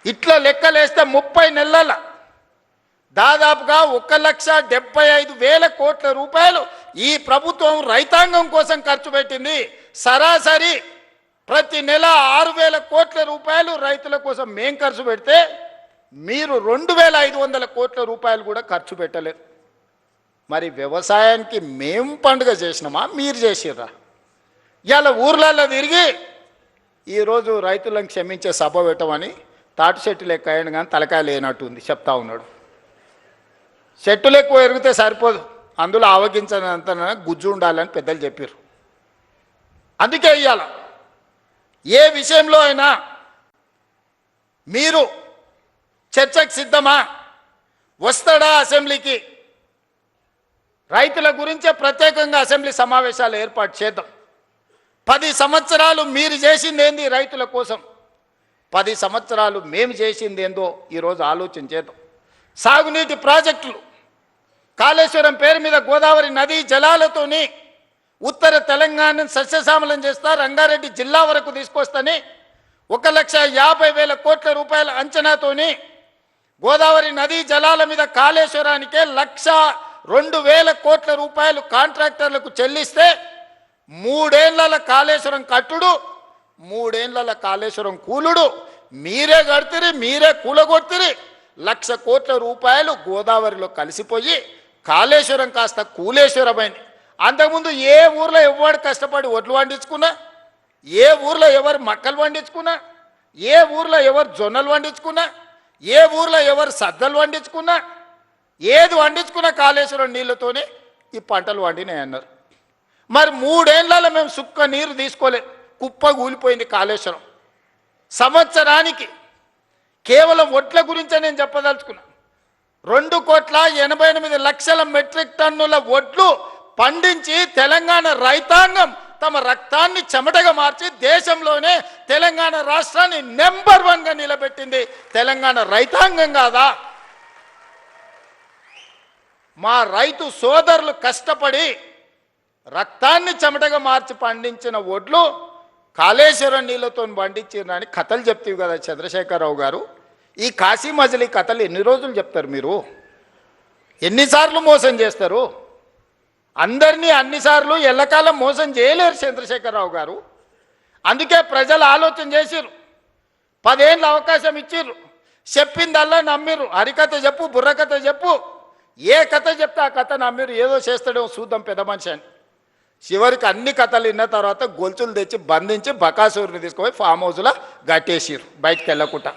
ఇట్లా లెక్కలేస్తే 30 నెలల దాదాపుగా 1,75,000 కోట్ల రూపాయలు ఈ ప్రభుత్వం రైతాంగం కోసం ఖర్చు పెట్టింది. సరాసరి ప్రతి నెల 6,000 కోట్ల రూపాయలు రైతుల కోసం మేం ఖర్చు పెడితే మీరు 2,500 కోట్ల రూపాయలు కూడా ఖర్చు పెట్టలేరు. మరి వ్యవసాయానికి మేం పండుగ చేసినామా, మీరు చేసిర్రా? ఇలా ఊర్లలో తిరిగి ఈరోజు రైతులను క్షమించే సభ పెట్టమని తాటి చెట్టు లెక్క అయ్యాడు కానీ తలకాయ లేనట్టుంది చెప్తా ఉన్నాడు. చెట్టులు ఎక్కువ ఎరిగితే సరిపోదు, అందులో ఆవగించనంత గుజ్జు ఉండాలని పెద్దలు చెప్పారు. అందుకే ఇవ్వాల ఏ విషయంలో అయినా మీరు చర్చకు సిద్ధమా, వస్తాడా అసెంబ్లీకి? రైతుల గురించే ప్రత్యేకంగా అసెంబ్లీ సమావేశాలు ఏర్పాటు చేద్దాం. 10 సంవత్సరాలు మీరు చేసింది ఏంది రైతుల కోసం, 10 సంవత్సరాలు మేము చేసింది ఏందో ఈరోజు ఆలోచన చేద్దాం. సాగునీటి ప్రాజెక్టులు, కాళేశ్వరం పేరు మీద గోదావరి నదీ జలాలతోని ఉత్తర తెలంగాణను సస్యశ్యామలం చేస్తా, రంగారెడ్డి జిల్లా వరకు తీసుకొస్తని 1,50,000 కోట్ల రూపాయల అంచనాతోని గోదావరి నదీ జలాల మీద కాళేశ్వరానికే 1,02,000 కోట్ల రూపాయలు కాంట్రాక్టర్లకు చెల్లిస్తే 3 ఏళ్ల కాళేశ్వరం కట్టుడు, 3 ఏళ్ల కాళేశ్వరం కూలుడు మీరే కడుతురి, మీరే కూలగొడుతురి. 1,00,000 కోట్ల రూపాయలు గోదావరిలో కలిసిపోయి కాళేశ్వరం కాస్త కూలేశ్వరమైంది. అంతకుముందు ఏ ఊర్లో ఎవరు కష్టపడి ఒడ్లు పండించుకున్నా, ఏ ఊర్లో ఎవరు మక్కలు పండించుకున్నా, ఏ ఊర్లో ఎవరు జొన్నలు పండించుకున్నా, ఏ ఊర్లో ఎవరు సద్దలు పండించుకున్నా, ఏది పండించుకున్నా కాళేశ్వరం నీళ్ళతోనే ఈ పంటలు పండినాయి అన్నారు. మరి 3 ఏళ్లలో మేము సుక్క నీరు తీసుకోలే, కుప్ప కూలిపోయింది కాళేశ్వరం. సంవత్సరానికి కేవలం ఒడ్ల గురించే నేను చెప్పదలుచుకున్నా, 2,88,00,000 మెట్రిక్ టన్నుల ఒడ్లు పండించి తెలంగాణ రైతాంగం తమ రక్తాన్ని చెమటగా మార్చి దేశంలోనే తెలంగాణ రాష్ట్రాన్ని నెంబర్ 1గా నిలబెట్టింది తెలంగాణ రైతాంగం కాదా? మా రైతు సోదరులు కష్టపడి రక్తాన్ని చెమటగా మార్చి పండించిన ఒడ్లు కాళేశ్వరం నీళ్ళతో పండించిరని కథలు చెప్తావు కదా చంద్రశేఖరరావు గారు. ఈ కాశీ మజిలీ కథలు ఎన్ని రోజులు చెప్తారు మీరు? ఎన్నిసార్లు మోసం చేస్తారు? అందరినీ అన్నిసార్లు ఎల్లకాలం మోసం చేయలేరు చంద్రశేఖరరావు గారు. అందుకే ప్రజలు ఆలోచన చేసిర్రు, 10 ఏళ్ళు అవకాశం ఇచ్చిర్రు, చెప్పిందల్లా నమ్మిర్రు. హరికథ చెప్పు, బుర్రకథ చెప్పు, ఏ కథ చెప్తే ఆ కథ నమ్మిర్రు. ఏదో చేస్తాడో చూద్దాం పెద్ద మనిషి అని. చివరికి అన్ని కథలు విన్న తర్వాత గొలుసులు తెచ్చి బంధించి బకాసూరుని తీసుకుపోయి ఫామ్ హౌస్లో గట్టేసిర్రు బయటకు వెళ్ళకుండా.